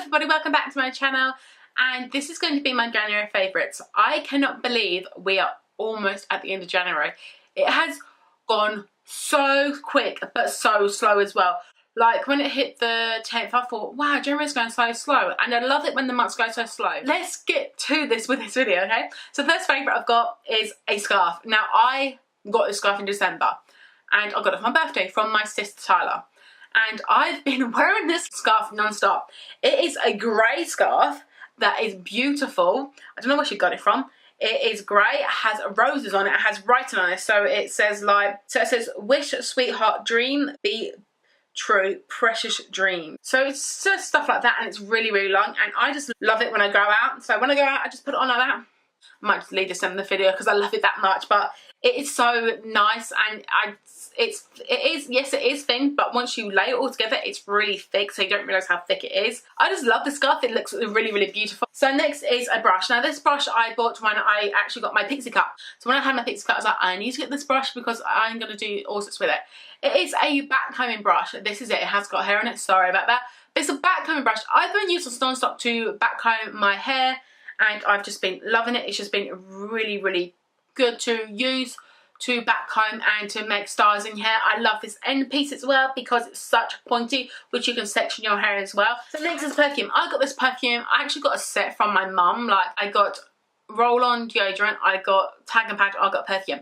everybody, welcome back to my channel, and this is going to be my January favourites. I cannot believe we are almost at the end of January. It has gone so quick but so slow as well. Like when it hit the 10th I thought, wow, January's going so slow, and I love it when the months go so slow. Let's get to this with this video, okay? So the first favourite I've got is a scarf. Now I got this scarf in December and I got it for my birthday from my sister Tyler. And I've been wearing this scarf non-stop. It is a grey scarf that is beautiful. I don't know where she got it from. It is grey, it has roses on it, it has writing on it. So it says wish sweetheart dream be true, precious dream. So it's just stuff like that, and it's really, really long, and I just love it when I go out. So when I go out, I just put it on like that. I might just leave this in the video because I love it that much, but it is so nice, and yes, it is thin, but once you lay it all together, it's really thick, so you don't realise how thick it is. I just love the scarf. It looks really, really beautiful. So next is a brush. Now this brush I bought when I actually got my pixie cut. So when I had my pixie cut, I was like, I need to get this brush because I'm going to do all sorts with it. It is a back combing brush. This is it. It has got hair in it. Sorry about that. It's a back combing brush. I've been using non-stop to back comb my hair, and I've just been loving it. It's just been really, really good to use to back comb and to make styles in your hair. I love this end piece as well because it's such pointy, which you can section your hair as well. So next is perfume. I got this perfume. I actually got a set from my mum. Like I got roll-on deodorant, I got tag and patch, I got perfume.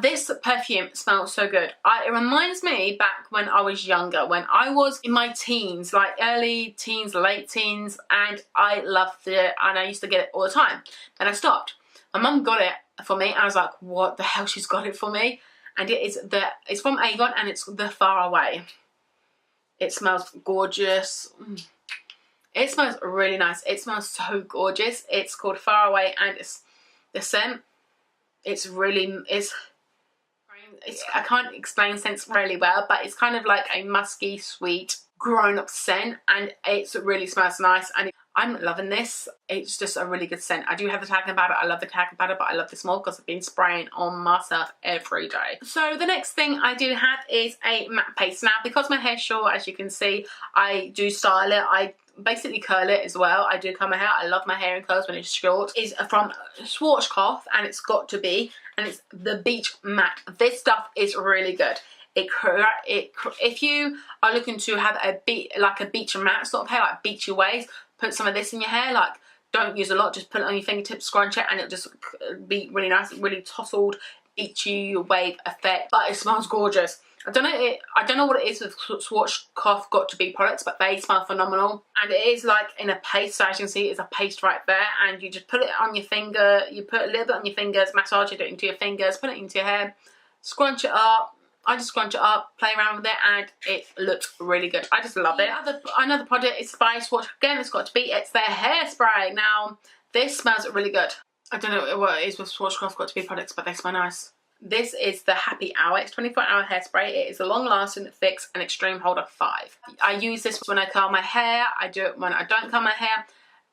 This perfume smells so good. It reminds me back when I was younger, when I was in my teens, like early teens, late teens, and I loved it, and I used to get it all the time. Then I stopped. My mum got it for me, and I was like, what the hell, she's got it for me? And it's from Avon, and it's the Far Away. It smells gorgeous. It smells really nice. It smells so gorgeous. It's called Far Away, and it's the scent. I can't explain scents really well, but it's kind of like a musky, sweet, grown-up scent, and it really smells nice, and I'm loving this. It's just a really good scent. I do have the talcum powder. I love the talcum powder, but I love this more because I've been spraying on myself every day. So the next thing I do have is a matte paste. Now, because my hair's short, as you can see, I do style it. I basically curl it as well. I do curl my hair. I love my hair in curls when it's short. It's from Sophx, and it's got to be, and it's the Beach Matte. This stuff is really good. If you are looking to have a beach matte sort of hair, like beachy waves, put some of this in your hair. Like, don't use a lot, just put it on your fingertips, scrunch it, and it'll just be really nice, really tousled, beachy wave effect. But it smells gorgeous. I don't know what it is with Sophx got to be products, but they smell phenomenal. And it is like in a paste, so as you can see, it's a paste right there, and you just put it on your finger. You put a little bit on your fingers, massage it into your fingers, put it into your hair, scrunch it up. I just scrunch it up, play around with it, and it looks really good. I just love it. Another product is by Sophx. Again, it's got to be. It's their hairspray. Now, this smells really good. I don't know what it is with Sophx got to be products, but they smell nice. This is the Happy Hour. It's 24-hour hairspray. It is a long-lasting fix and extreme holder 5. I use this when I curl my hair. I do it when I don't curl my hair.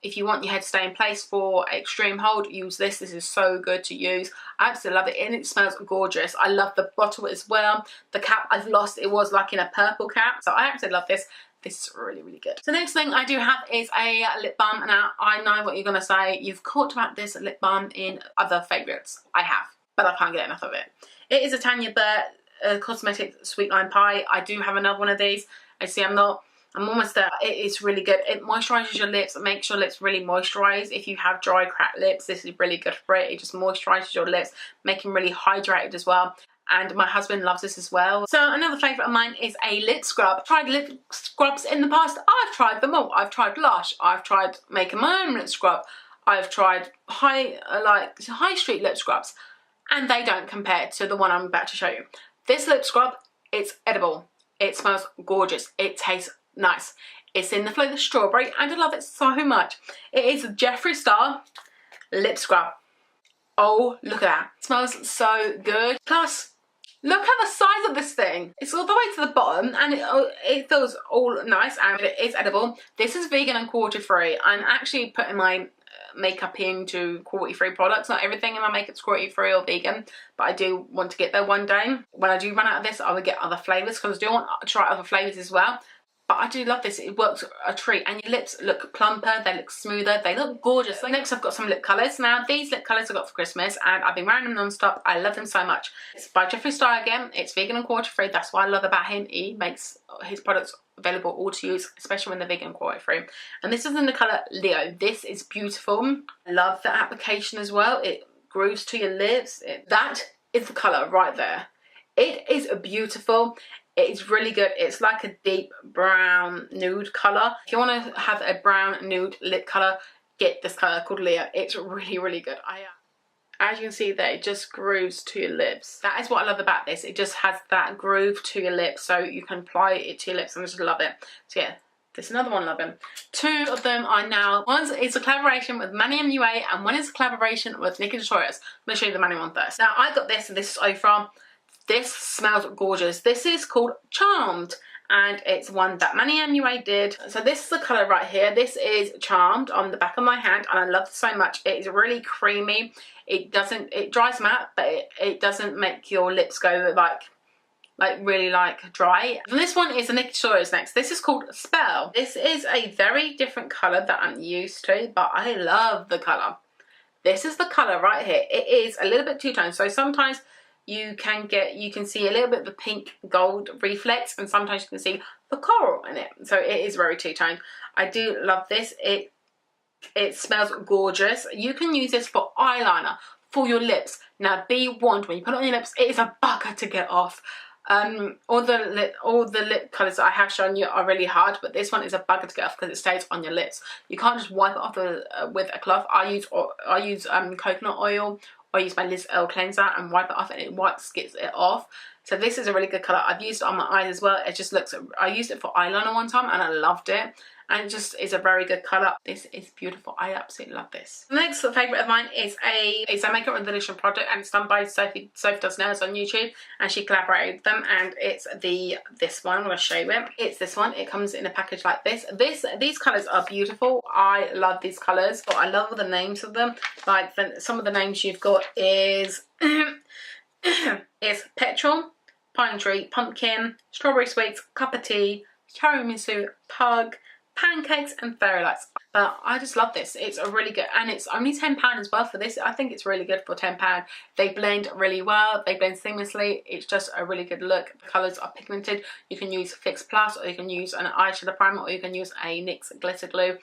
If you want your hair to stay in place for extreme hold, use this. This is so good to use. I absolutely love it, and it smells gorgeous. I love the bottle as well. The cap I've lost, it was like in a purple cap, so I absolutely love this. This is really, really good. So the next thing I do have is a lip balm. Now, I know what you're going to say. You've talked about this lip balm in other favourites. I have, but I can't get enough of it. It is a Tanya Burr Cosmetic Sweet Lime Pie. I do have another one of these. I see I'm almost there. It is really good. It moisturises your lips. It makes your lips really moisturised. If you have dry, cracked lips, this is really good for it. It just moisturises your lips, making them really hydrated as well. And my husband loves this as well. So another favourite of mine is a lip scrub. I've tried lip scrubs in the past. I've tried them all. I've tried Lush. I've tried making my own lip scrub. I've tried high street lip scrubs, and they don't compare to the one I'm about to show you. This lip scrub, it's edible. It smells gorgeous. It tastes nice. It's in the flavour strawberry, and I love it so much. It is a Jeffree Star lip scrub. Oh, look at that. It smells so good. Plus, look at the size of this thing. It's all the way to the bottom, and it feels all nice, and it is edible. This is vegan and cruelty-free. I'm actually putting my makeup into cruelty-free products. Not everything in my makeup's cruelty-free or vegan, but I do want to get there one day. When I do run out of this, I will get other flavours, because I do want to try other flavours as well. But I do love this. It works a treat. And your lips look plumper, they look smoother, they look gorgeous. Next I've got some lip colours. Now these lip colours I got for Christmas and I've been wearing them non-stop. I love them so much. It's by Jeffree again. It's vegan and cruelty free. That's what I love about him. He makes his products available all to use, especially when they're vegan and cruelty free. And this is in the colour Leo. This is beautiful. I love the application as well. It grooves to your lips. That is the colour right there. It is beautiful. It is really good. It's like a deep brown nude colour. If you want to have a brown nude lip colour, get this colour called Leo. It's really, really good. As you can see there, it just grooves to your lips. That is what I love about this. It just has that groove to your lips, so you can apply it to your lips and I just love it. So yeah, there's another one, love him. Two of them are now, one is a collaboration with Manny MUA and one is a collaboration with Nikkie. I'm going to show you the Manny one first. Now I got this and this is Ofra. This smells gorgeous. This is called Charmed and it's one that Manny MUA did. So this is the colour right here. This is Charmed on the back of my hand and I love it so much. It is really creamy. It dries matte, but it doesn't make your lips go really dry. And this one is a Nikkie next. This is called Spell. This is a very different colour that I'm used to, but I love the colour. This is the colour right here. It is a little bit two-toned, so sometimes you can see a little bit of the pink gold reflex and sometimes you can see the coral in it. So it is very two-toned. I do love this. It smells gorgeous. You can use this for eyeliner, for your lips. Now be warned, when you put it on your lips, it is a bugger to get off. All the lip colours that I have shown you are really hard, but this one is a bugger to get off because it stays on your lips. You can't just wipe it off with a cloth. I use coconut oil. I use my Liz L cleanser and wipe it off and it gets it off. So this is a really good colour. I've used it on my eyes as well. It just looks, I used it for eyeliner one time and I loved it. And it just is a very good colour. This is beautiful. I absolutely love this. The next favourite of mine is a makeup revolution product and it's done by Sophie Does Nails on YouTube and she collaborated with them and it's this one. I'm going to show you it. It's this one. It comes in a package like this. These colours are beautiful. I love these colours. But I love all the names of them. Like some of the names you've got is Petrol, Pine Tree, Pumpkin, Strawberry Sweets, Cup of Tea, Tiramisu, Pug, Pancakes and Fairy Lights. But I just love this. It's a really good, and it's only £10 as well for this. I think it's really good for £10. They blend really well. They blend seamlessly. It's just a really good look. The colours are pigmented. You can use Fix Plus or you can use an eyeshadow primer or you can use a NYX glitter glue.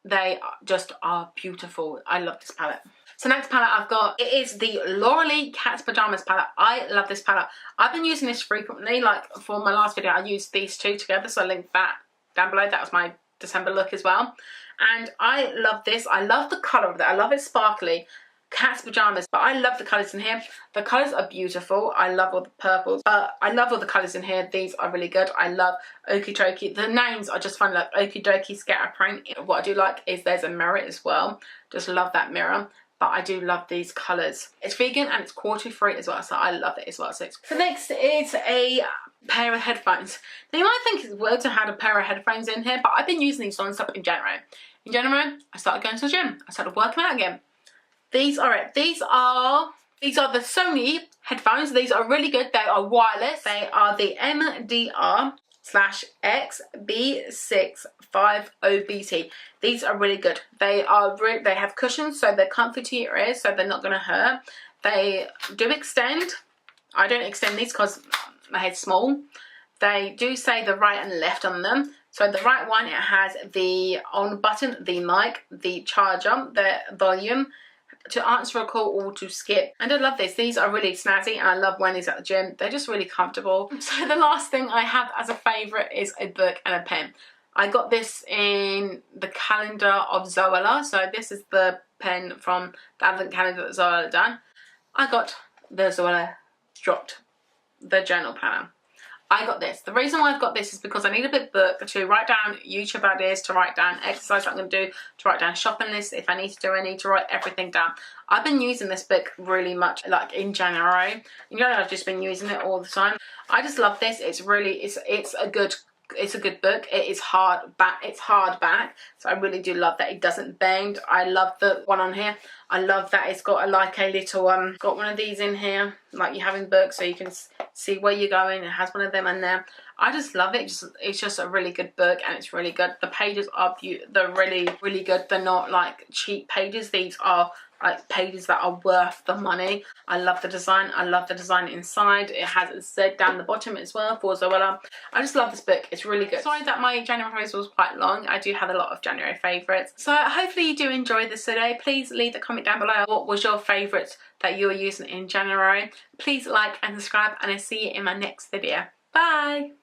They just are beautiful. I love this palette. So next palette I've got, it is the Lauralee Cat's Pyjamas palette. I love this palette. I've been using this frequently. Like for my last video I used these two together, so I'll link that down below. That was my December look as well. And I love this. I love the colour of it. I love it sparkly. Cat's Pyjamas. But I love the colours in here. The colours are beautiful. I love all the purples. I love all the colours in here. These are really good. I love Okie Dokie. The names are just fun, like Okie Dokie Scatter Print. What I do like is there's a mirror as well. Just love that mirror. But I do love these colours. It's vegan and it's cruelty free as well, so I love it as well. So next is a pair of headphones. Now you might think it's weird to have a pair of headphones in here, but I've been using these non-stop in January. In January, I started going to the gym. I started working out again. These are it. These are the Sony headphones. These are really good. They are wireless. They are the MDR/XB650BT. These are really good. They have cushions, so they're comfy to your ears, so they're not going to hurt. They do extend. I don't extend these because my head's small. They do say the right and left on them. So the right one, it has the on button, the mic, the charger, the volume, to answer a call or to skip. And I love this. These are really snazzy and I love wearing these at the gym. They're just really comfortable. So the last thing I have as a favourite is a book and a pen. I got this in the calendar of Zoella. So this is the pen from the Advent calendar that Zoella done. I got the Zoella Jot, the journal planner. I got this. The reason why I've got this is because I need a big book to write down YouTube ideas, to write down exercise that I'm going to do, to write down shopping lists if I need to do any, to write everything down. I've been using this book really much, like in January. In January I've just been using it all the time. I just love this. It's really, it's a good book. It is hard back. It's hard back. So I really do love that it doesn't bend. I love the one on here. I love that it's got a little got one of these in here. like you have in books, so you can see where you're going. It has one of them in there. I just love it. It's just a really good book, and it's really good. The pages are they're really, really good. They're not like cheap pages. These are like pages that are worth the money. I love the design. I love the design inside. It has a Z down the bottom as well for Zoella. I just love this book. It's really good. Sorry that my January favourites was quite long. I do have a lot of January favourites. So hopefully you do enjoy this today. Please leave a comment down below. What was your favourite that you were using in January? Please like and subscribe, and I'll see you in my next video. Bye!